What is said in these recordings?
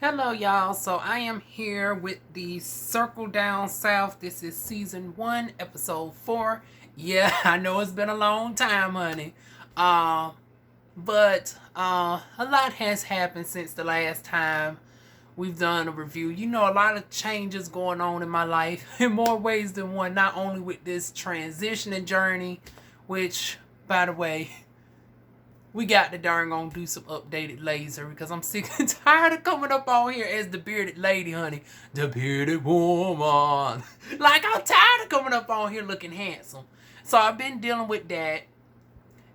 Hello, y'all. So I am here with the Circle Down South. This is season 1, episode 4. Yeah, I know it's been a long time, honey. Uh, but a lot has happened since the last time we've done a review. You know, a lot of changes going on in my life in more ways than one. Not only with this transitioning journey, which, by the way, we got to darn gonna do some updated laser because I'm sick and tired of coming up on here as the bearded lady, honey. The bearded woman. Like, I'm tired of coming up on here looking handsome. So I've been dealing with that.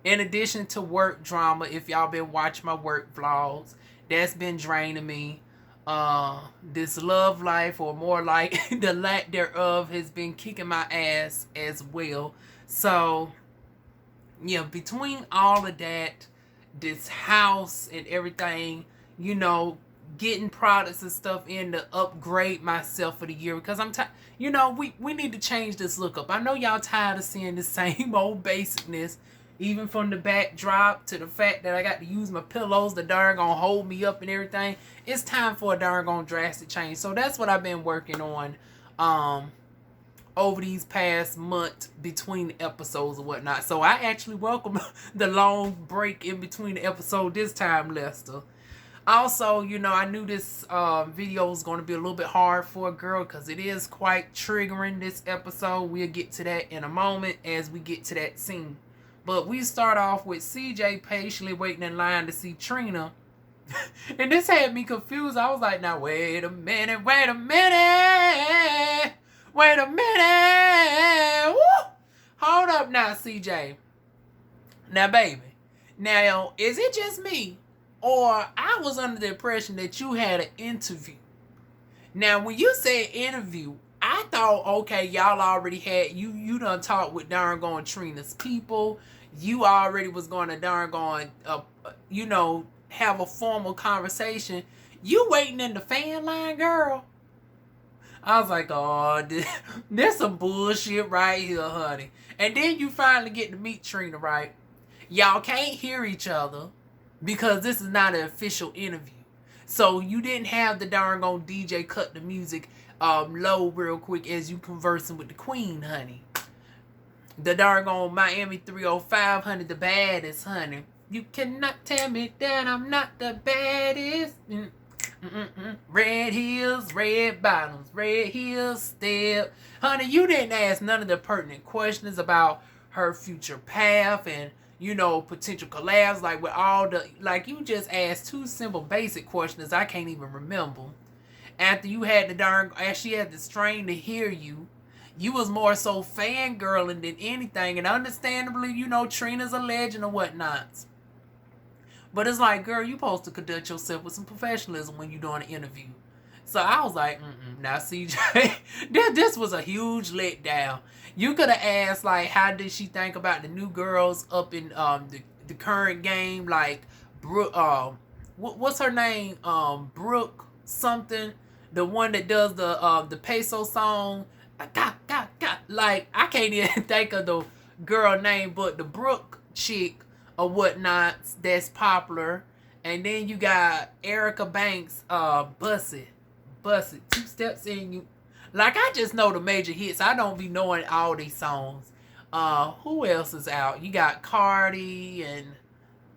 In addition to work drama, if y'all been watching my work vlogs, that's been draining me. This love life, or more like the lack thereof, has been kicking my ass as well. So yeah, between all of that, this house and everything, you know, getting products and stuff in to upgrade myself for the year because I'm tired. You know, we need to change this look up. I know y'all tired of seeing the same old basicness, even from the backdrop to the fact that I got to use my pillows that darn gonna hold me up and everything. It's time for a darn gonna drastic change. So that's what I've been working on. Over these past month between episodes and whatnot. So I actually welcome the long break in between the episode this time, Lester. Also, you know, I knew this video was going to be a little bit hard for a girl because it is quite triggering, this episode. We'll get to that in a moment as we get to that scene. But we start off with CJ patiently waiting in line to see Trina. And this had me confused. I was like, now, wait a minute. Wait a minute. Woo! Hold up now, CJ. Now, baby. Now, is it just me? Or I was under the impression that you had an interview. Now, when you said interview, I thought, okay, y'all already had, you done talked with darn going Trina's people. You already was going to darn going, you know, have a formal conversation. You waiting in the fan line, girl? I was like, oh, this some bullshit right here, honey. And then you finally get to meet Trina, right? Y'all can't hear each other because this is not an official interview. So you didn't have the darn on DJ cut the music low real quick as you conversing with the queen, honey. The darn on Miami 305, honey, the baddest, honey. You cannot tell me that I'm not the baddest. Red heels, red bottoms, red heels, step. Honey, you didn't ask none of the pertinent questions about her future path and, you know, potential collabs. Like, with all the, like, you just asked two simple basic questions I can't even remember. After you had the darn, as she had the strain to hear you, you was more so fangirling than anything. And understandably, you know, Trina's a legend or whatnot. But it's like, girl, you supposed to conduct yourself with some professionalism when you're doing an interview. So I was like, now CJ, this was a huge letdown. You could have asked, like, how did she think about the new girls up in the current game, like Brooke, what's her name, Brooke something, the one that does the peso song, like, I can't even think of the girl name, but the Brooke chick or whatnot that's popular. And then you got Erica Banks, Bust It, 2 steps in you. Like, I just know the major hits. I don't be knowing all these songs. Who else is out? You got Cardi and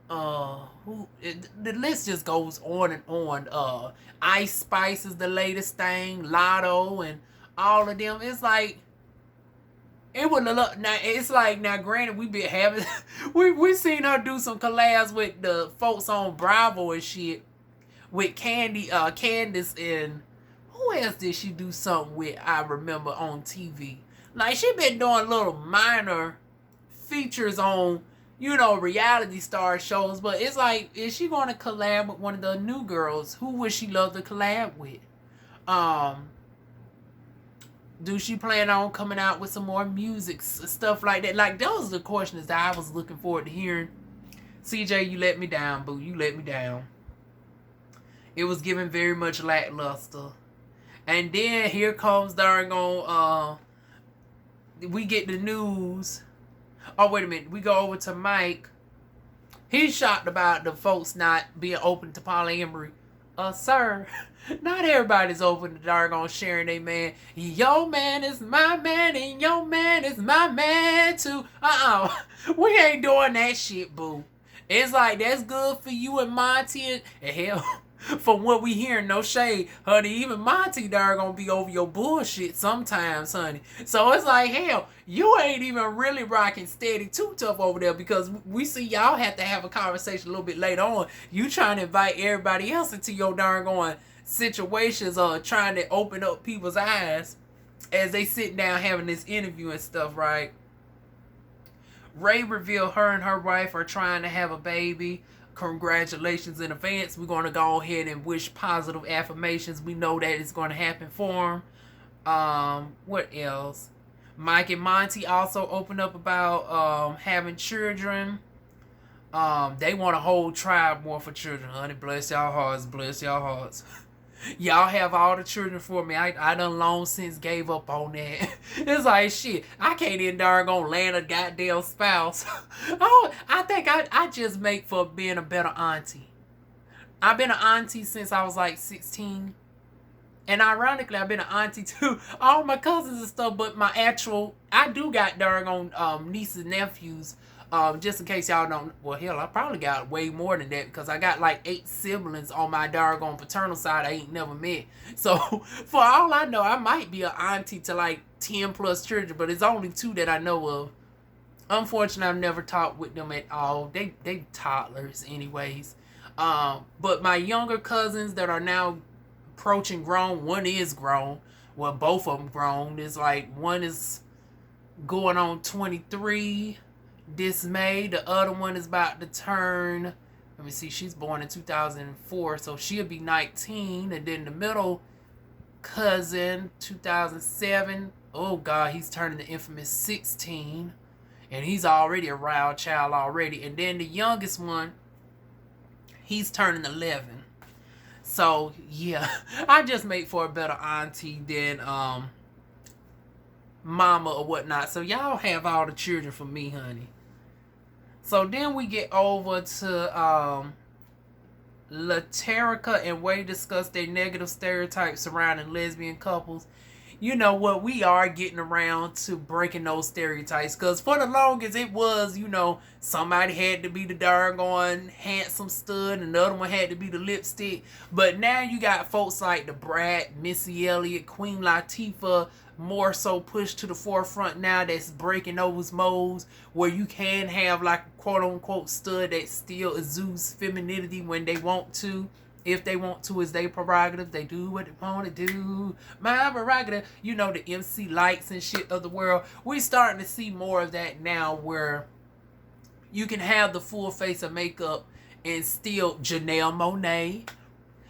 the list just goes on and on. Ice Spice is the latest thing, Lotto and all of them. It's like, it would look now. It's like, now, granted, we been having we seen her do some collabs with the folks on Bravo and shit with Candace, and who else did she do something with? I remember on TV. Like, she been doing little minor features on, you know, reality star shows, but it's like, is she going to collab with one of the new girls? Who would she love to collab with? Do she plan on coming out with some more music, stuff like that? Like, those are the questions that I was looking forward to hearing. CJ, you let me down, boo. You let me down. It was giving very much lackluster. And then here comes darn on, we get the news. Oh, wait a minute. We go over to Mike. He's shocked about the folks not being open to polyamory. Sir, not everybody's open to doggone sharing their man. Your man is my man and your man is my man too. We ain't doing that shit, boo. It's like, that's good for you and Monty and hell, from what we hearing, no shade, honey, even Monty there gonna be over your bullshit sometimes, honey. So it's like, hell, you ain't even really rocking steady too tough over there, because we see y'all have to have a conversation a little bit later on. You trying to invite everybody else into your darn situations, or trying to open up people's eyes as they sit down having this interview and stuff, right? Ray revealed her and her wife are trying to have a baby. Congratulations in advance. We're going to go ahead and wish positive affirmations. We know that it's going to happen for them. What else? Mike and Monty also opened up about having children. They want a whole tribe more for children, honey. Bless y'all hearts. Bless y'all hearts. Y'all have all the children for me. I done long since gave up on that. It's like, shit, I can't even darn land a goddamn spouse. I think I just make for being a better auntie. I've been an auntie since I was like 16. And ironically, I've been an auntie to all my cousins and stuff, but I do got darn nieces and nephews. Just in case y'all don't, well, hell, I probably got way more than that, because I got like 8 siblings on my doggone paternal side I ain't never met. So, for all I know, I might be an auntie to like 10 plus children, but it's only 2 that I know of. Unfortunately, I've never talked with them at all. They toddlers anyways. But my younger cousins that are now approaching grown, one is grown. Well, both of them grown. It's like one is going on 23 this May. The other one is about to turn, let me see, she's born in 2004, so she'll be 19. And then the middle cousin, 2007, oh god, he's turning the infamous 16, and he's already a wild child already. And then the youngest one, he's turning 11. So yeah, I just make for a better auntie than mama or whatnot. So y'all have all the children for me, honey. So then we get over to Laterica and Way discuss their negative stereotypes surrounding lesbian couples. You know what, we are getting around to breaking those stereotypes, because for the longest it was, somebody had to be the doggone handsome stud and the other one had to be the lipstick. But now you got folks like the Brat, Missy Elliott, Queen Latifah, more so pushed to the forefront now, that's breaking those molds, where you can have like a quote-unquote stud that still exudes femininity when they want to. If they want to, is their prerogative. They do what they want to do. My prerogative. The MC Lights and shit of the world. We're starting to see more of that now, where you can have the full face of makeup and still Janelle Monáe.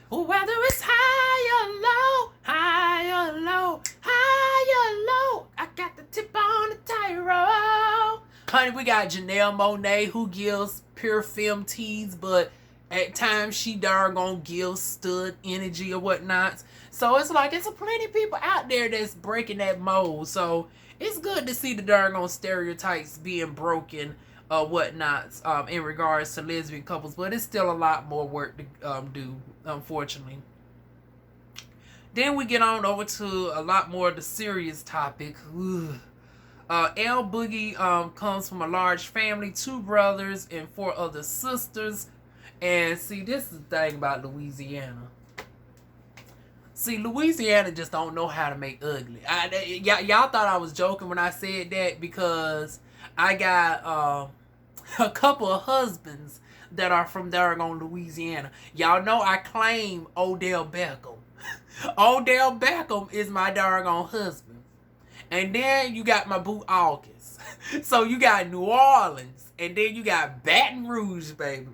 Whether it's high or low, high or low, high or low, I got the tip on the tightrope. Honey, we got Janelle Monáe, who gives pure femme tease, but at times she darn gives stud energy or whatnot. So it's like, it's a plenty of people out there that's breaking that mold. So it's good to see the darn stereotypes being broken or whatnot in regards to lesbian couples. But it's still a lot more work to do, unfortunately. Then we get on over to a lot more of the serious topic. L Boogie comes from a large family, 2 brothers and 4 other sisters. And see, this is the thing about Louisiana. See, Louisiana just don't know how to make ugly. Y'all thought I was joking when I said that, because I got a couple of husbands that are from Dargon, Louisiana. Y'all know I claim Odell Beckham. Odell Beckham is my Dargon husband. And then you got my boo August. So you got New Orleans. And then you got Baton Rouge, baby.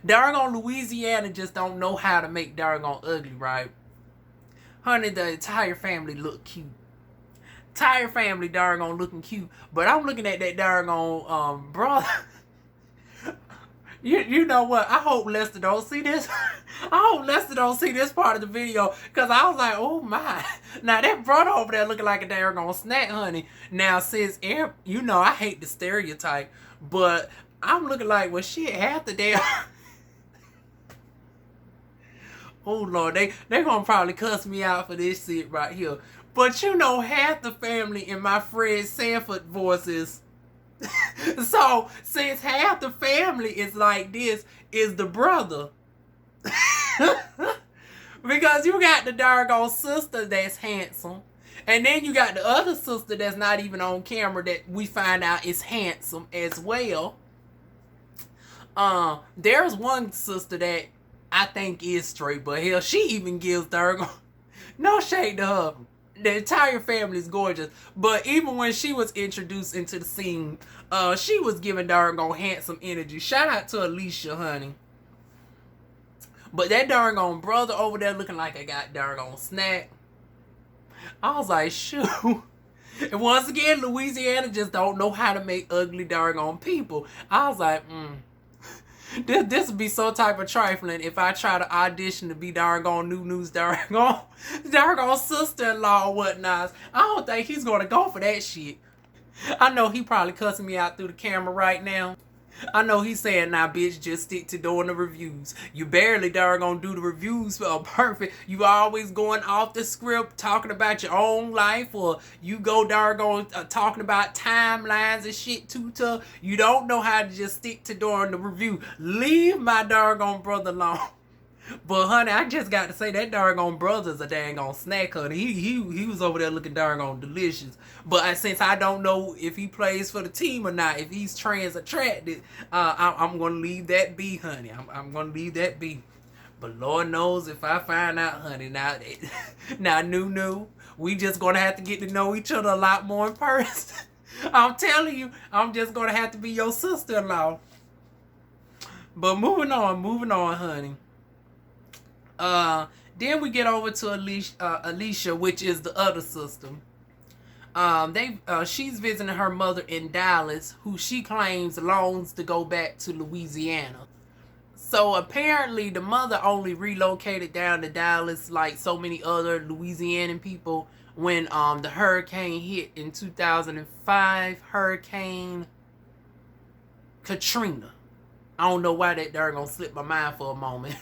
Dargon, Louisiana just don't know how to make Dargon ugly, right? Honey, the entire family look cute. Entire family Dargon looking cute. But I'm looking at that Dargon brother. You know what? I hope Lester don't see this. I hope Lester don't see this part of the video, because I was like, oh my. Now that brother over there looking like a darn snack, honey. Now since I hate the stereotype, but I'm looking like, well shit, half the damn Oh Lord, they gonna probably cuss me out for this shit right here. But you know, half the family in my Fred Sanford voices. So since half the family is like this, is the brother. Because you got the doggone sister that's handsome. And then you got the other sister that's not even on camera that we find out is handsome as well. There's one sister that I think is straight, but hell, she even gives doggone no shade to her. The entire family is gorgeous, but even when she was introduced into the scene, she was giving doggone handsome energy. Shout out to Alicia, honey. But that doggone brother over there looking like a got doggone snack. I was like, shoot. And once again, Louisiana just don't know how to make ugly doggone people. I was like, This would be so type of trifling if I try to audition to be doggone Nunu's doggone sister-in-law or whatnot. I don't think he's gonna go for that shit. I know he probably cussing me out through the camera right now. I know he's saying, nah, bitch, just stick to doing the reviews. You barely doggone do the reviews for perfect. You always going off the script, talking about your own life, or you go doggone talking about timelines and shit too tough. You don't know how to just stick to doing the review. Leave my doggone brother alone. But honey, I just got to say that doggone brother's a dang on snack, honey. He was over there looking doggone delicious. But since I don't know if he plays for the team or not, if he's trans attracted, I'm gonna leave that be, honey. I'm gonna leave that be. But Lord knows if I find out, honey, now Nunu, we just gonna have to get to know each other a lot more in person. I'm telling you, I'm just gonna have to be your sister-in-law. But moving on, honey. Then we get over to Alicia, which is the other sister. She's visiting her mother in Dallas, who she claims longs to go back to Louisiana. So apparently the mother only relocated down to Dallas like so many other Louisianan people when the hurricane hit in 2005, Hurricane Katrina. I don't know why that darn gonna slip my mind for a moment.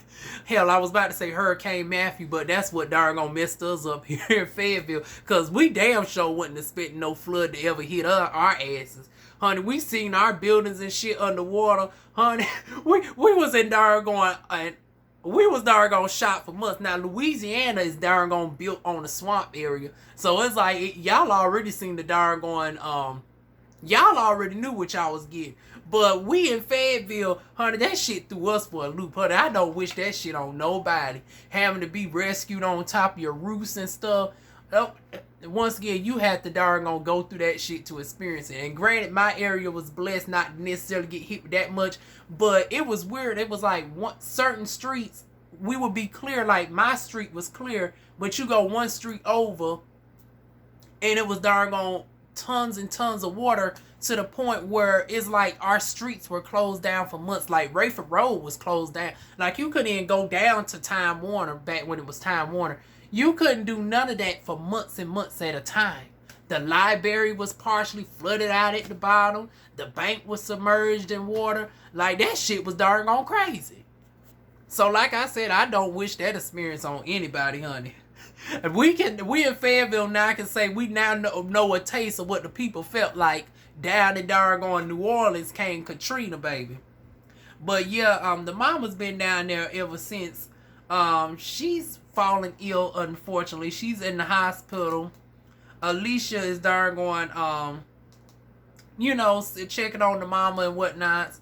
Hell, I was about to say Hurricane Matthew, but that's what darn gonna messed us up here in Fayetteville. Cause we damn sure wouldn't expect no flood to ever hit our asses. Honey, we seen our buildings and shit underwater. Honey, we was in darn we was darn gonna shot for months. Now Louisiana is darn gonna built on a swamp area. So it's like y'all already seen the darn y'all already knew what y'all was getting. But we in Fayetteville, honey, that shit threw us for a loop, honey. I don't wish that shit on nobody. Having to be rescued on top of your roofs and stuff. Once again, you have to darn go through that shit to experience it. And granted, my area was blessed not to necessarily get hit that much. But it was weird. It was like certain streets, we would be clear. Like my street was clear. But you go one street over, and it was darn tons and tons of water to the point where it's like our streets were closed down for months. Like Rayford Road was closed down. Like you couldn't even go down to Time Warner back when it was Time Warner. You couldn't do none of that for months and months at a time. The library was partially flooded out at the bottom. The bank was submerged in water. Like that shit was darn crazy. So like I said, I don't wish that experience on anybody, honey. We in Fayetteville now can say we now know a taste of what the people felt like down in doggone New Orleans came Katrina, baby. But yeah, the mama's been down there ever since. She's fallen ill, unfortunately. She's in the hospital. Alicia is doggone checking on the mama and whatnot,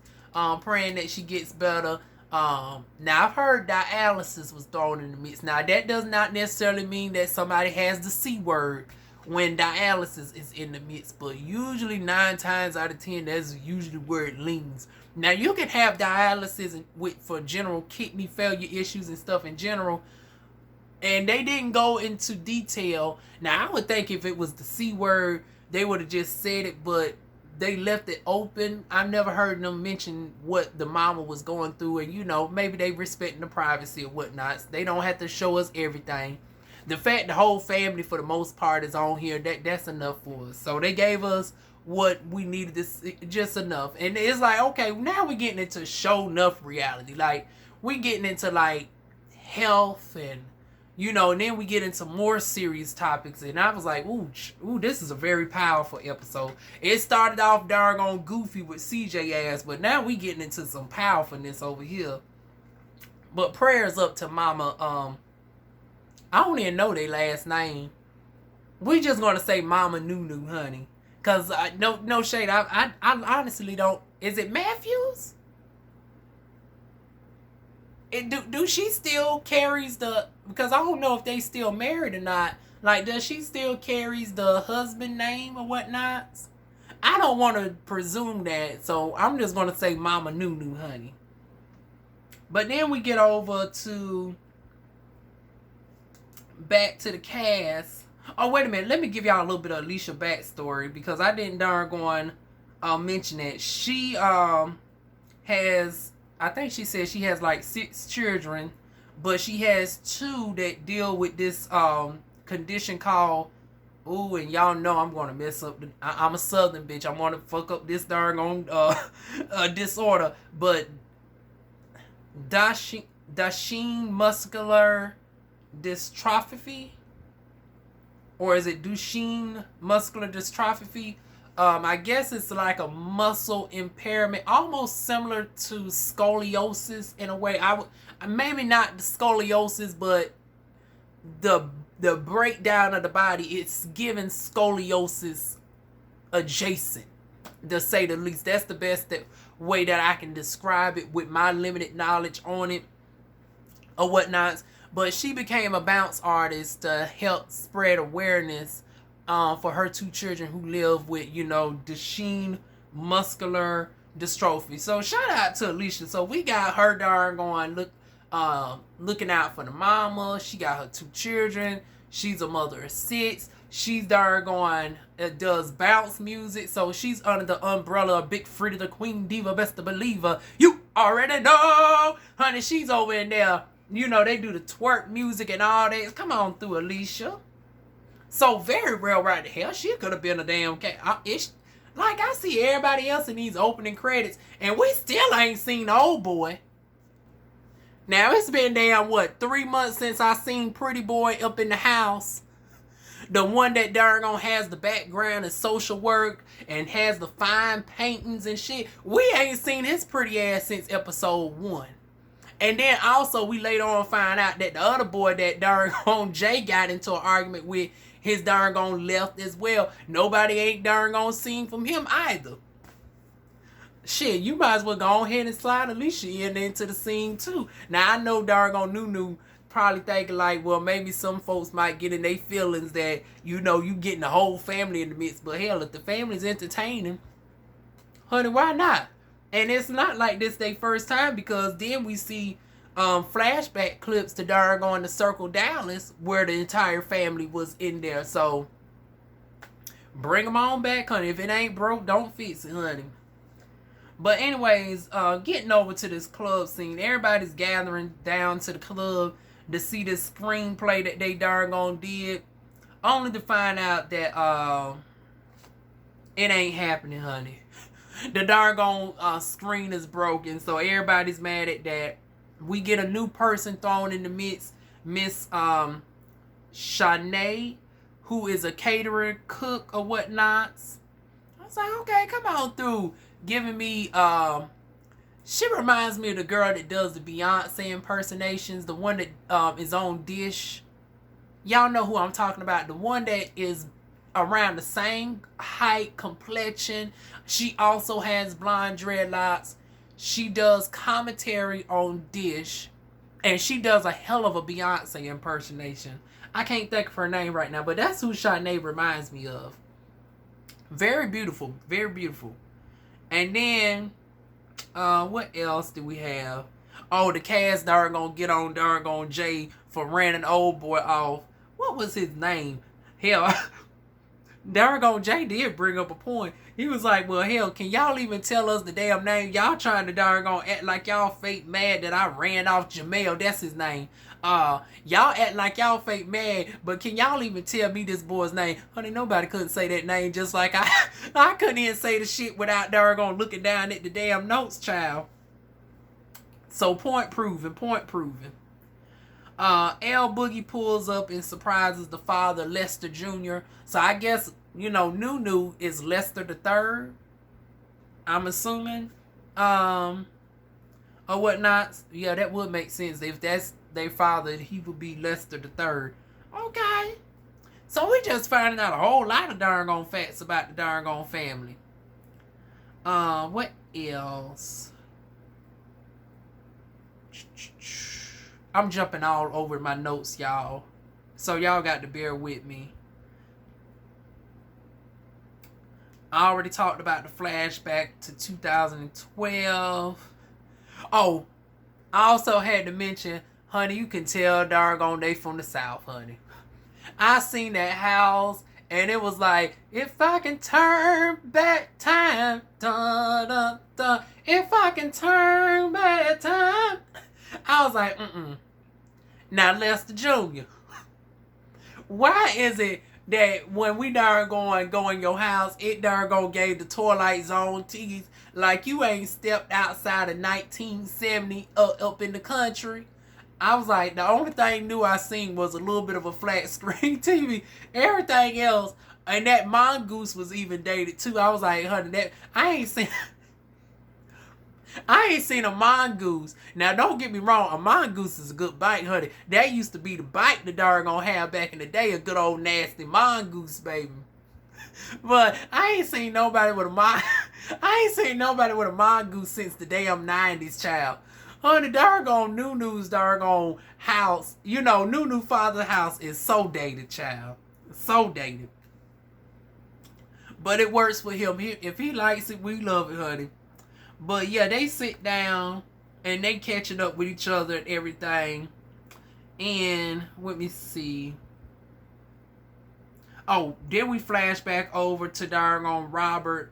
praying that she gets better. Now I've heard dialysis was thrown in the mix. Now that does not necessarily mean that somebody has the C word when dialysis is in the midst, but usually 9 times out of 10 that's usually where it leans. Now you can have dialysis for general kidney failure issues and stuff in general, and they didn't go into detail. Now I would think if it was the C word they would have just said it, but they left it open. I've never heard them mention what the mama was going through, and maybe they respecting the privacy or whatnot. They don't have to show us everything. The fact the whole family for the most part is on here, that's enough for us. So they gave us what we needed to see, just enough. And it's like, okay, now we're getting into show enough reality. Like we getting into like health and, you know, and then we get into more serious topics. And I was like, ooh, this is a very powerful episode. It started off doggone goofy with CJ ass, but now we getting into some powerfulness over here. But prayers up to Mama, I don't even know their last name. We just gonna say Mama Nunu, honey. Cause no shade. I honestly don't. Is it Matthews? Do she still carries the? Because I don't know if they still married or not. Like, does she still carries the husband name or whatnot? I don't want to presume that, so I'm just gonna say Mama Nunu, honey. But then we get over to back to the cast. Oh, wait a minute. Let me give y'all a little bit of Alicia backstory because I didn't darn mention it. She has, I think she said she has like 6 children, but she has 2 that deal with this condition called, ooh, and y'all know I'm gonna mess up. I'm a Southern bitch. I'm gonna fuck up this darn disorder, but Duchenne muscular dystrophy, or is it Duchenne muscular dystrophy? I guess it's like a muscle impairment, almost similar to scoliosis in a way. Maybe not the scoliosis, but the breakdown of the body. It's given scoliosis adjacent, to say the least. That's the best way that I can describe it with my limited knowledge on it or whatnot. But she became a bounce artist to help spread awareness for her 2 children who live with, you know, Duchenne muscular dystrophy. So shout out to Alicia. So we got her darn going, looking out for the mama. She got her 2 children. She's a mother of 6. She's darn going, does bounce music. So she's under the umbrella of Big Freddie, the Queen Diva, best believer. You already know, honey. She's over in there. You know, they do the twerk music and all that. Come on through, Alicia. So very well right the hell. She could have been a damn cat. Like, I see everybody else in these opening credits, and we still ain't seen the old boy. Now, it's been damn, 3 months since I seen Pretty Boy up in the house. The one that darn on has the background in social work and has the fine paintings and shit. We ain't seen his pretty ass since episode 1. And then also we later on find out that the other boy that darn on Jay got into an argument with, his darn on left as well. Nobody ain't darn on seen from him either. Shit, you might as well go ahead and slide Alicia into the scene too. Now I know darn on Nunu probably thinking like, well, maybe some folks might get in their feelings that, you know, you getting the whole family in the midst. But hell, if the family's entertaining, honey, why not? And it's not like this their first time, because then we see flashback clips to doggone the Circle Dallas where the entire family was in there. So bring them on back, honey. If it ain't broke, don't fix it, honey. But anyways, getting over to this club scene, everybody's gathering down to the club to see this screenplay that they doggone did, only to find out that it ain't happening, honey. The doggone screen is broken, so everybody's mad at that. We get a new person thrown in the midst, Miss Shanae, who is a catering cook or whatnot. I was like, okay, come on through. Giving me, she reminds me of the girl that does the Beyonce impersonations, the one that is on Dish. Y'all know who I'm talking about. The one that is around the same height, complexion. She also has blonde dreadlocks. She does commentary on Dish, and she does a hell of a Beyonce impersonation. I can't think of her name right now, but that's who Shanae reminds me of. Very beautiful, very beautiful. And then, what else do we have? Oh, the cast darn gonna get on darn gonna Jay for running old boy off. What was his name? Hell, darn gonna Jay did bring up a point. He was like, well, hell, can y'all even tell us the damn name? Y'all trying to darn gonna act like y'all fake mad that I ran off Jamel. That's his name. Y'all act like y'all fake mad, but can y'all even tell me this boy's name? Honey, nobody couldn't say that name, just like I couldn't even say the shit without darn looking down at the damn notes, child. So point proven, point proven. L Boogie pulls up and surprises the father, Lester Jr. So I guess, Nunu is Lester the third. I'm assuming. Or whatnot. Yeah, that would make sense. If that's their father, he would be Lester the third. Okay. So we just finding out a whole lot of darn gone facts about the darn gone family. What else? I'm jumping all over my notes, y'all. So y'all got to bear with me. I already talked about the flashback to 2012. Oh, I also had to mention, honey, you can tell doggone they from the South, honey. I seen that house, and it was like, if I can turn back time, dun, dun, dun, if I can turn back time. I was like, Now, Lester Jr., why is it that when we darn go in your house, it darn go gave the Twilight Zone tease like you ain't stepped outside of 1970 up in the country? I was like, the only thing new I seen was a little bit of a flat screen TV. Everything else, and that mongoose was even dated too. I was like, honey, that I ain't seen a mongoose. Now, don't get me wrong, a mongoose is a good bite, honey. That used to be the bite the dog gonna have back in the day, a good old nasty mongoose, baby. But I ain't seen nobody with a mongoose since the damn 90s, child. Honey, doggone Nunu's doggone house, Nunu father's house is so dated, child. So dated. But it works for him. If he likes it, we love it, honey. But yeah, they sit down and they catching up with each other and everything. And let me see. Oh, then we flash back over to doggone Robert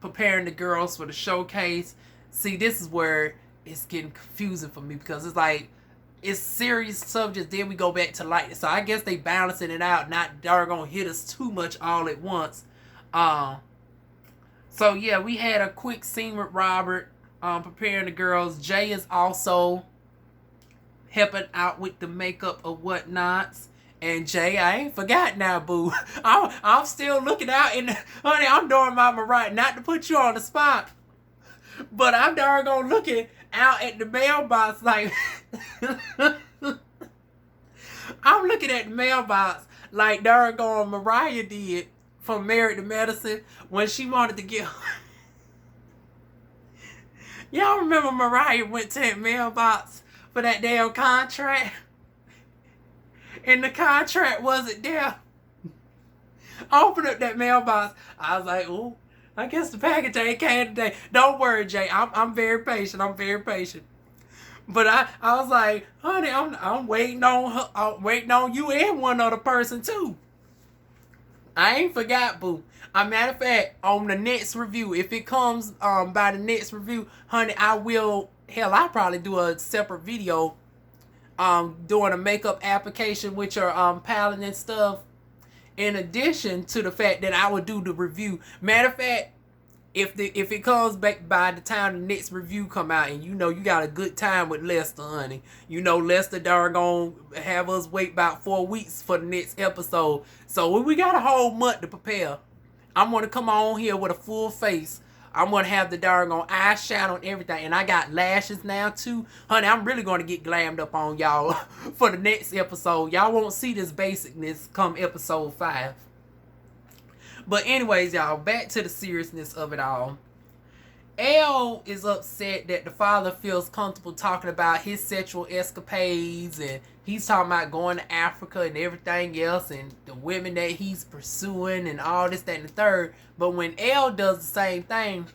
preparing the girls for the showcase. See, this is where it's getting confusing for me because it's like it's serious subjects. Then we go back to light. So I guess they balancing it out, not doggone hit us too much all at once. So yeah, we had a quick scene with Robert preparing the girls. Jay is also helping out with the makeup or whatnots. And Jay, I ain't forgot now, boo. I'm still looking out honey, I'm doing my Mariah, not to put you on the spot, but I'm darn looking out at the mailbox like I'm looking at the mailbox like darn Mariah did from Married to Medicine when she wanted to get y'all remember Mariah went to that mailbox for that damn contract? And the contract wasn't there. I opened up that mailbox. I was like, ooh, I guess the package ain't came today. Don't worry, Jay. I'm very patient. I'm very patient. But I was like, honey, I'm waiting on her. I'm waiting on you and one other person too. I ain't forgot, boo. A matter of fact, on the next review, if it comes by the next review, honey, I'll probably do a separate video doing a makeup application with your palette and stuff, in addition to the fact that I would do the review. Matter of fact, if it comes back by the time the next review come out, and you got a good time with Lester, honey, Lester darn gonna have us wait about 4 weeks for the next episode. So we got a whole month to prepare. I'm gonna come on here with a full face. I'm going to have the doggone eyeshadow and everything. And I got lashes now, too. Honey, I'm really going to get glammed up on y'all for the next episode. Y'all won't see this basicness come episode 5. But anyways, y'all, back to the seriousness of it all. Elle is upset that the father feels comfortable talking about his sexual escapades, and he's talking about going to Africa and everything else, and the women that he's pursuing and all this, that, and the third. But when Elle does the same thing,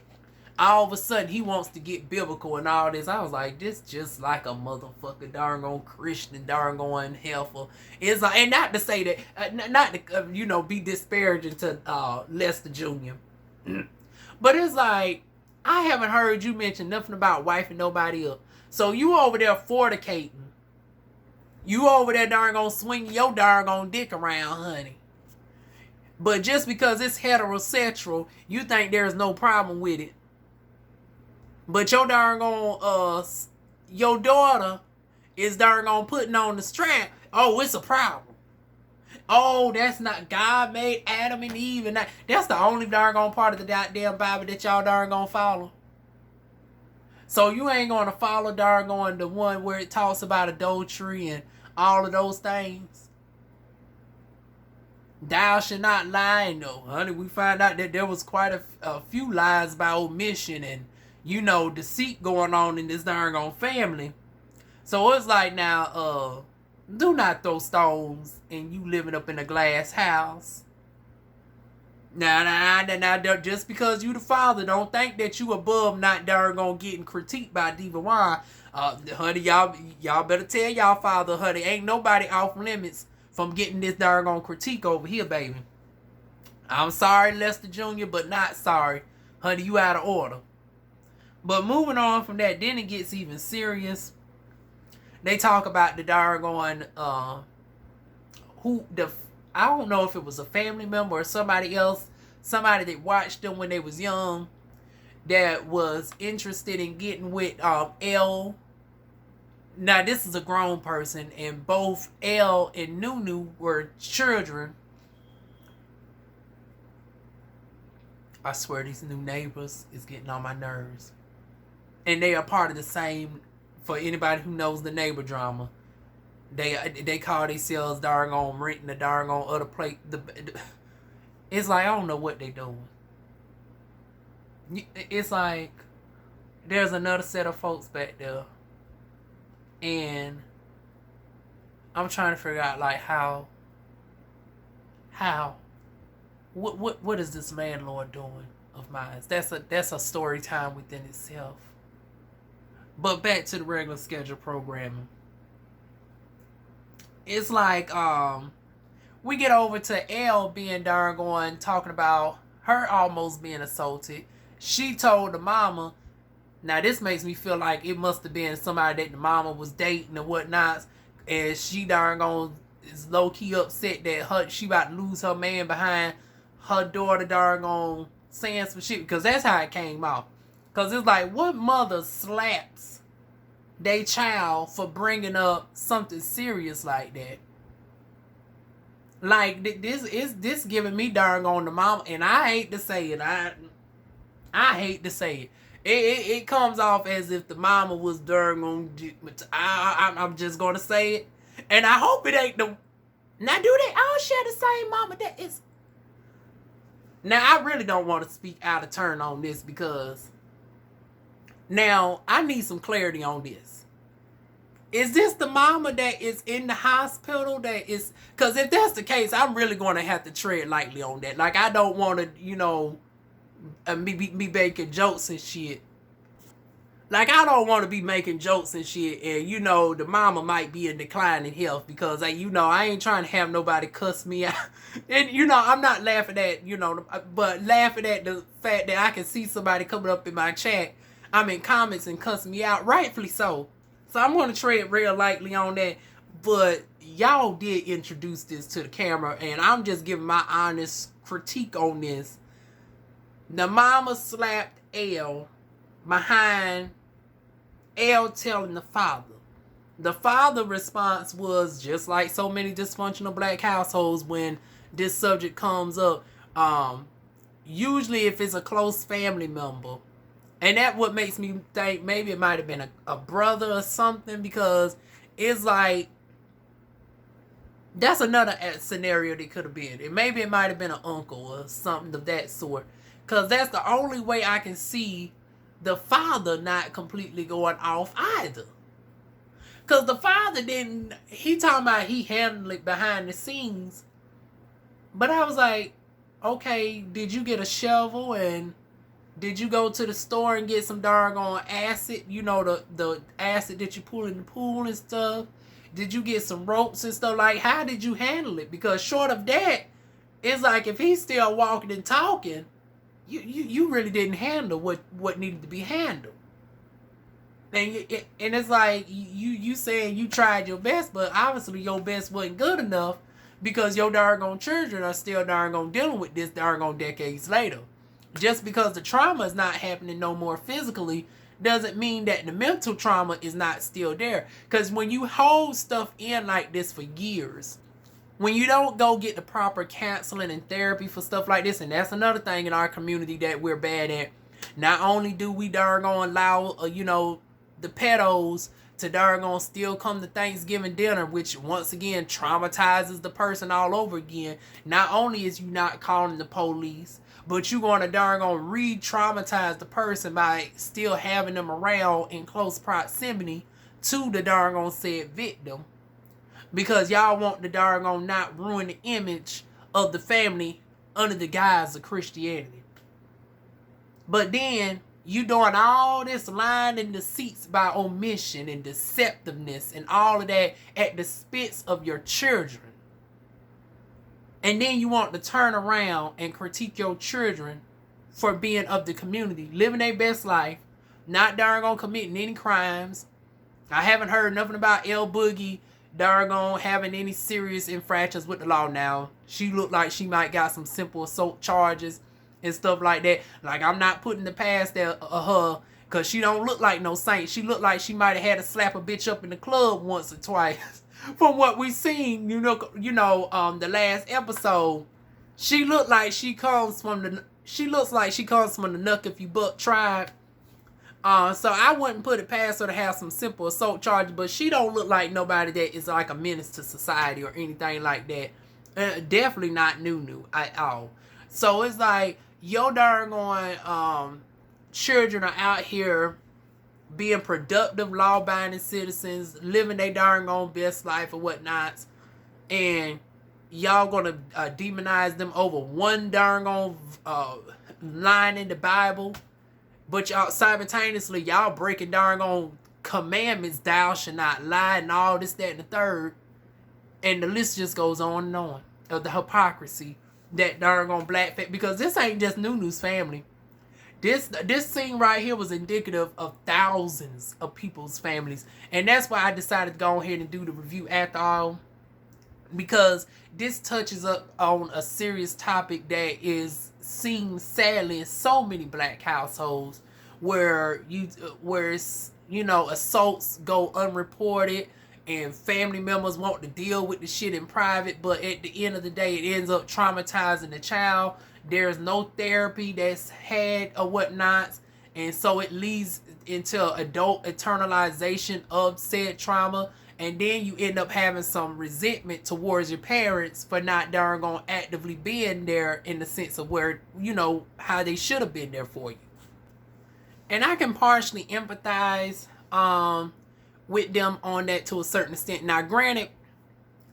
all of a sudden he wants to get biblical and all this. I was like, this just like a motherfucker darn Christian darn helpful. It's like, and not to say that, not to be disparaging to Lester Jr. But it's like, I haven't heard you mention nothing about wifing nobody up. So you over there fornicating. You over there darn swinging your darn dick around, honey. But just because it's heterosexual, you think there's no problem with it. But your darn your daughter is darn on putting on the strap, oh, it's a problem. Oh, that's not God made Adam and Eve, and that's the only darn on part of the goddamn Bible that y'all darn gonna follow. So you ain't gonna follow darn on the one where it talks about adultery and all of those things. Thou shalt not lie. No, honey, we find out that there was quite a few lies by omission and, deceit going on in this darn on family. So it's like, now, do not throw stones and you living up in a glass house. Now, just because you the father, don't think that you above not darn gonna getting critiqued by Diva Wine. Honey, y'all better tell y'all father, honey, ain't nobody off limits from getting this darn on critique over here, baby. I'm sorry, Lester Jr., but not sorry. Honey, you out of order. But moving on from that, then it gets even serious. They talk about the darn on, I don't know if it was a family member or somebody else, somebody that watched them when they was young, that was interested in getting with L. Now, this is a grown person, and both L and Nunu were children. I swear these new neighbors is getting on my nerves. And they are part of the same, for anybody who knows the neighbor drama, they call themselves darn on renting the darn on other place. It's like, I don't know what they doing. It's like there's another set of folks back there. And I'm trying to figure out, like, how what is this landlord doing of mine? That's a story time within itself. But back to the regular schedule programming. It's like we get over to L being darn going, talking about her almost being assaulted. She told the mama. Now, this makes me feel like it must have been somebody that the mama was dating or whatnot. And she darn gone is low-key upset that she about to lose her man behind her daughter darn gone saying some shit. Because that's how it came off. Because it's like, what mother slaps their child for bringing up something serious like that? Like, this giving me darn on the mama. And I hate to say it. I hate to say it. It comes off as if the mama was darn on. I'm just gonna say it, and I hope it ain't the. Now, do they all share the same mama? That is. Now, I really don't want to speak out of turn on this, because now I need some clarity on this. Is this the mama that is in the hospital that is? Because if that's the case, I'm really going to have to tread lightly on that. Like, I don't want to, me making jokes and shit. Like, I don't want to be making jokes and shit, and the mama might be in decline in health, because I ain't trying to have nobody cuss me out. And I'm not laughing at but laughing at the fact that I can see somebody coming up in my chat, I'm in comments, and cuss me out, rightfully so. So I'm going to tread real lightly on that. But y'all did introduce this to the camera, and I'm just giving my honest critique on this. The mama slapped L behind L telling the father. The father response was, just like so many dysfunctional black households when this subject comes up, usually if it's a close family member, and that what makes me think maybe it might have been a brother or something, because it's like, that's another scenario that could have been. And maybe it might have been an uncle or something of that sort. Because that's the only way I can see the father not completely going off either. Because the father he talking about he handled it behind the scenes. But I was like, okay, did you get a shovel, and did you go to the store and get some doggone acid? The acid that you pull in the pool and stuff. Did you get some ropes and stuff? Like, how did you handle it? Because short of that, it's like, if he's still walking and talking, you really didn't handle what needed to be handled. And it's like, you saying you tried your best, but obviously your best wasn't good enough, because your doggone children are still doggone dealing with this doggone decades later. Just because the trauma is not happening no more physically doesn't mean that the mental trauma is not still there. Because when you hold stuff in like this for years, when you don't go get the proper counseling and therapy for stuff like this, and that's another thing in our community that we're bad at. Not only do we darn allow, the pedos to darn still come to Thanksgiving dinner, which once again traumatizes the person all over again. Not only is you not calling the police, but you're going to darn re-traumatize the person by still having them around in close proximity to the darn said victim. Because y'all want the darn not ruin the image of the family under the guise of Christianity. But then you doing all this lying and deceits by omission and deceptiveness and all of that at the expense of your children. And then you want to turn around and critique your children for being of the community, living their best life, not darn committing any crimes. I haven't heard nothing about El Boogie darn having any serious infractions with the law now. She looked like she might got some simple assault charges and stuff like that. Like, I'm not putting the past there her, because she don't look like no saint. She looked like she might have had to slap a bitch up in the club once or twice. From what we seen, the last episode, she looked like she comes from the Nuck If You Buck tribe. So I wouldn't put it past her to have some simple assault charges, but she don't look like nobody that is like a menace to society or anything like that. Definitely not Nunu at all. So it's like, your darn children are out here being productive, law-abiding citizens, living their darn best life or whatnot, and y'all gonna demonize them over one darn line in the Bible. But y'all simultaneously, y'all breaking darn commandments, thou shalt not lie, and all this, that, and the third. And the list just goes on and on of the hypocrisy that darn black family. Because this ain't just Nunu's family. This scene right here was indicative of thousands of people's families. And that's why I decided to go ahead and do the review after all. Because this touches up on a serious topic that is seen sadly in so many black households, where assaults go unreported and family members want to deal with the shit in private, but at the end of the day it ends up traumatizing the child. There's no therapy that's had or whatnot, and so it leads into adult internalization of said trauma. And then you end up having some resentment towards your parents for not darn actively being there in the sense of where, how they should have been there for you. And I can partially empathize with them on that to a certain extent. Now, granted,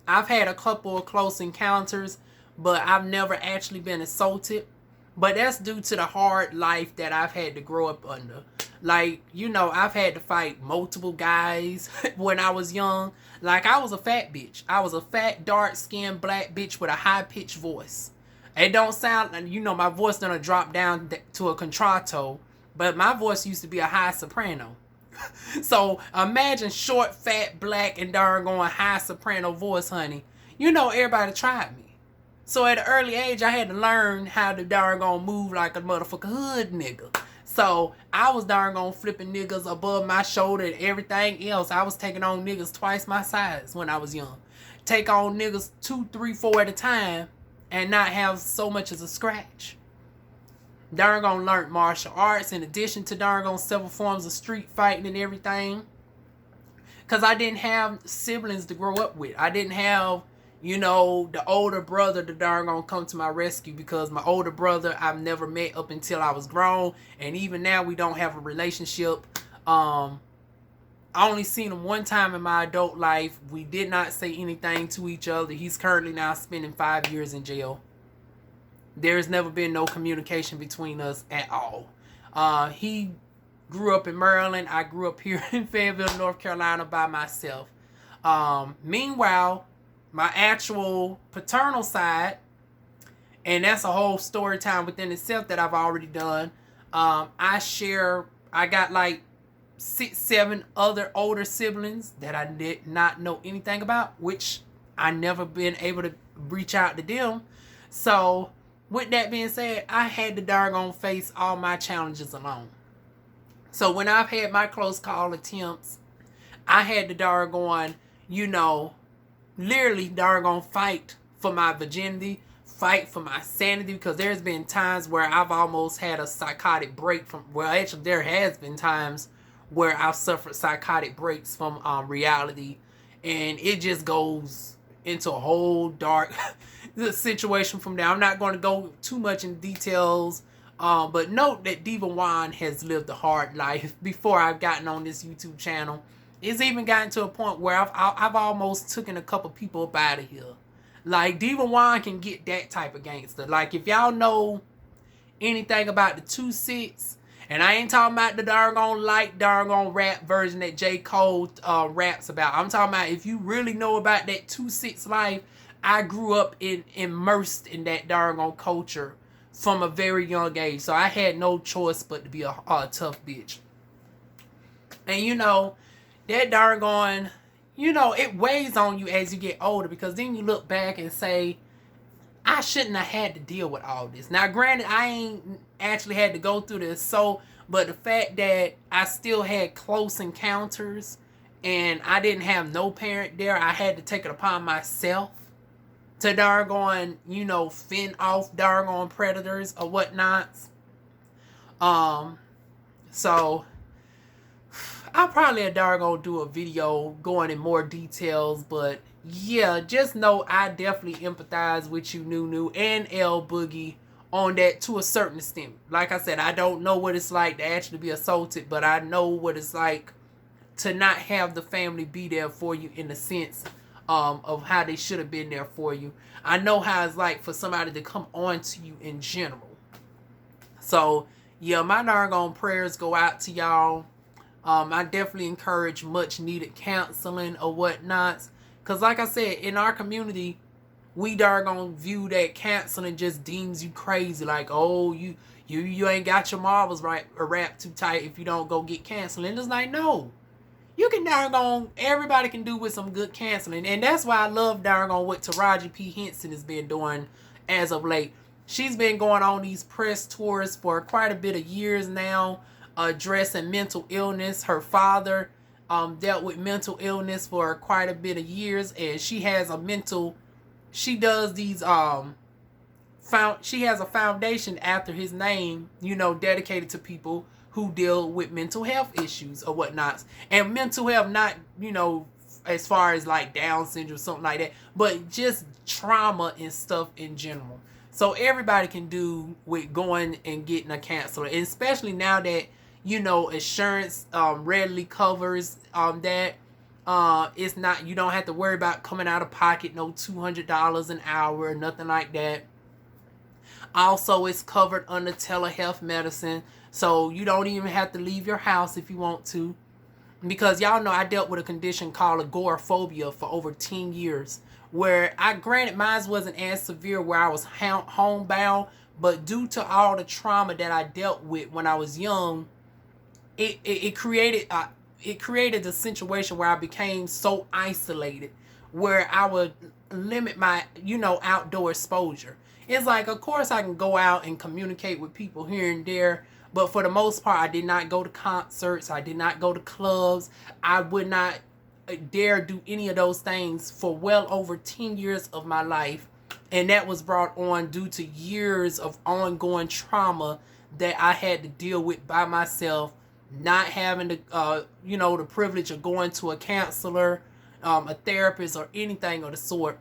I've had a couple of close encounters, but I've never actually been assaulted. But that's due to the hard life that I've had to grow up under. Like, I've had to fight multiple guys when I was young. Like, I was a fat bitch. I was a fat, dark-skinned black bitch with a high-pitched voice. It don't sound, my voice done drop down to a contralto, but my voice used to be a high soprano. So, imagine short, fat, black, and darn high soprano voice, honey. Everybody tried me. So, at an early age, I had to learn how to darn move like a motherfucker hood nigga. So, I was darn flipping niggas above my shoulder and everything else. I was taking on niggas twice my size when I was young. Take on niggas 2, 3, 4 at a time and not have so much as a scratch. Darn learned martial arts in addition to darn several forms of street fighting and everything. Because I didn't have siblings to grow up with. I didn't have, the older brother to darn come to my rescue, because my older brother I've never met up until I was grown, and even now we don't have a relationship. I only seen him one time in my adult life. We did not say anything to each other. He's currently now spending 5 years in jail. There's never been no communication between us at all. He grew up in Maryland. I grew up here in Fayetteville, North Carolina by myself. Meanwhile, my actual paternal side, and that's a whole story time within itself that I've already done. I got like 6, 7 other older siblings that I did not know anything about, which I never been able to reach out to them. So, with that being said, I had to darn face all my challenges alone. So when I've had my close call attempts, I had to doggone, you know, literally doggone fight for my virginity, fight for my sanity, because there's been times where I've almost had a psychotic break from, well, actually there has been times where I've suffered psychotic breaks from reality, and it just goes into a whole dark situation from there. I'm not going to go too much in details, but note that Diva Juan has lived a hard life before I've gotten on this YouTube channel. It's even gotten to a point where I've almost taken a couple people up out of here. Like, Diva Juan can get that type of gangster. Like, if y'all know anything about the 2-6, and I ain't talking about the doggone rap version that J. Cole raps about. I'm talking about if you really know about that 2-6 life. I grew up immersed in that doggone culture from a very young age. So I had no choice but to be a tough bitch. And you know, that doggone, you know, it weighs on you as you get older, because then you look back and say, I shouldn't have had to deal with all this. Now, granted, I ain't actually had to go through this, but the fact that I still had close encounters and I didn't have no parent there, I had to take it upon myself to doggone, you know, fend off doggone predators or whatnots. So I'll probably doggone do a video going in more details, but yeah, just know I definitely empathize with you, Nunu and L Boogie, on that to a certain extent. Like I said, I don't know what it's like to actually be assaulted, but I know what it's like to not have the family be there for you in the sense of how they should have been there for you. I know how it's like for somebody to come on to you in general. So yeah, my doggone prayers go out to y'all. I definitely encourage much needed counseling or whatnots. Because like I said, in our community, we doggone view that counseling just deems you crazy. Like, oh, you ain't got your marbles right or wrapped too tight if you don't go get counseling. It's like, no. You can doggone, everybody can do with some good counseling. And that's why I love doggone what Taraji P. Henson has been doing as of late. She's been going on these press tours for quite a bit of years now, addressing mental illness. Her father dealt with mental illness for quite a bit of years, and she has she does these she has a foundation after his name, you know, dedicated to people who deal with mental health issues or whatnots. And mental health, not, you know, as far as like Down syndrome, something like that, but just trauma and stuff in general. So everybody can do with going and getting a counselor, and especially now that, you know, insurance readily covers that. It's not, you don't have to worry about coming out of pocket no $200 an hour or nothing like that. Also, it's covered under telehealth medicine, so you don't even have to leave your house if you want to. Because y'all know I dealt with a condition called agoraphobia for over 10 years, where granted mine wasn't as severe where I was homebound, but due to all the trauma that I dealt with when I was young, it created a situation where I became so isolated, where I would limit my, you know, outdoor exposure. It's like, of course I can go out and communicate with people here and there, but for the most part, I did not go to concerts. I did not go to clubs. I would not dare do any of those things for well over 10 years of my life. And that was brought on due to years of ongoing trauma that I had to deal with by myself, not having the, you know, the privilege of going to a counselor, a therapist, or anything of the sort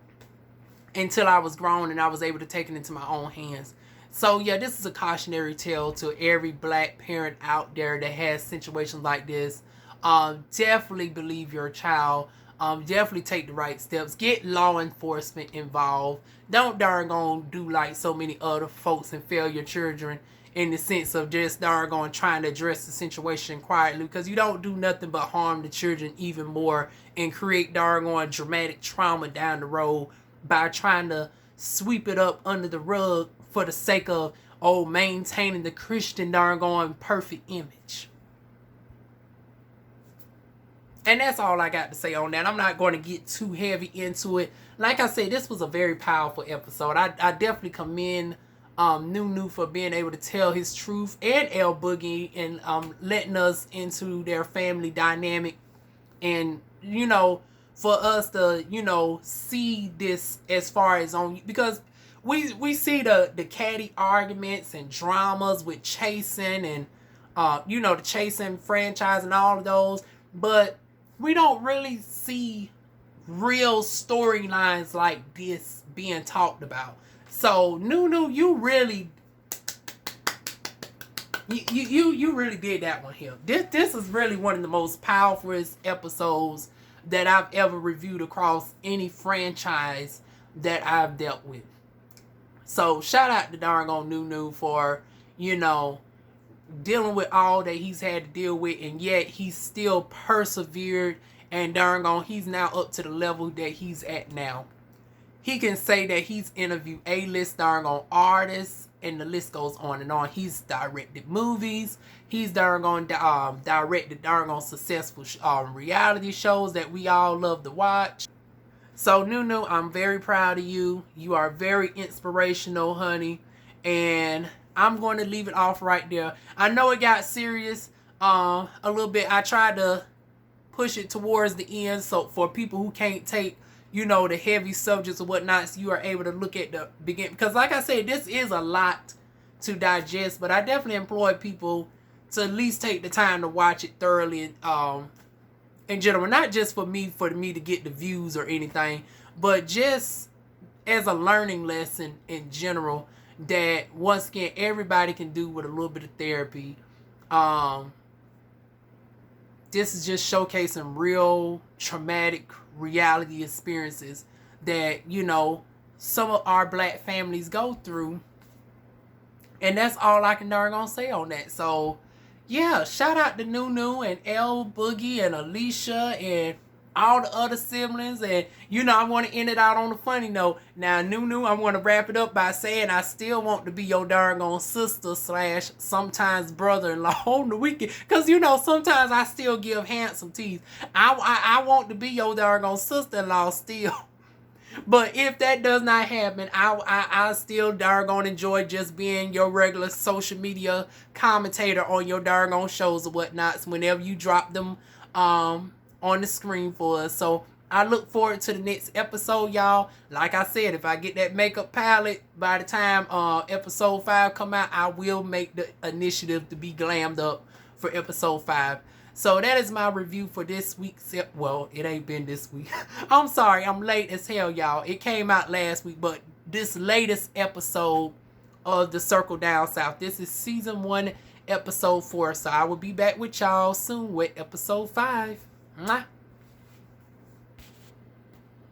until I was grown and I was able to take it into my own hands. So yeah, this is a cautionary tale to every black parent out there that has situations like this. Definitely believe your child. Definitely take the right steps. Get law enforcement involved. Don't darn do like so many other folks and fail your children in the sense of just darn trying to address the situation quietly, because you don't do nothing but harm the children even more and create darn dramatic trauma down the road by trying to sweep it up under the rug for the sake of, oh, maintaining the Christian darn perfect image. And that's all I got to say on that. I'm not going to get too heavy into it. Like I said, this was a very powerful episode. I definitely commend Nunu for being able to tell his truth, and L Boogie, and letting us into their family dynamic, and for us to see this as far as on, because we see the catty arguments and dramas with Chasing and the Chasing franchise and all of those, but we don't really see real storylines like this being talked about. So Nunu, you really did that one here. This is really one of the most powerful episodes that I've ever reviewed across any franchise that I've dealt with. So shout out to darn Nunu for dealing with all that he's had to deal with, and yet he's still persevered, and darn he's now up to the level that he's at now. He can say that he's interviewed A-list darn artists, and the list goes on and on. He's directed movies. He's directed darn successful reality shows that we all love to watch. So Nunu, I'm very proud of you. You are very inspirational, honey. And I'm going to leave it off right there. I know it got serious a little bit. I tried to push it towards the end, so for people who can't take the heavy subjects or whatnot, so you are able to look at the beginning. Because like I said, this is a lot to digest, but I definitely employ people to at least take the time to watch it thoroughly, in general. Not just for me to get the views or anything, but just as a learning lesson in general, that once again everybody can do with a little bit of therapy. This is just showcasing real traumatic reality experiences that some of our black families go through, and that's all I can darn say on that. So yeah, shout out to Nunu and L Boogie and Alicia and all the other siblings. And I want to end it out on a funny note. Now Nunu, I want to wrap it up by saying I still want to be your darn sister / sometimes brother-in-law on the weekend, because sometimes I still give handsome teeth. I want to be your darn sister-in-law still. But if that does not happen, I still darn enjoy just being your regular social media commentator on your darn shows or whatnots whenever you drop them on the screen for us. So I look forward to the next episode, y'all. Like I said, if I get that makeup palette by the time episode 5 come out, I will make the initiative to be glammed up for episode 5. So that is my review for this week's. Well, it ain't been this week. I'm sorry, I'm late as hell, y'all. It came out last week, but this latest episode of The Circle Down South, this is season 1, episode 4. So I will be back with y'all soon with episode 5. Mwah.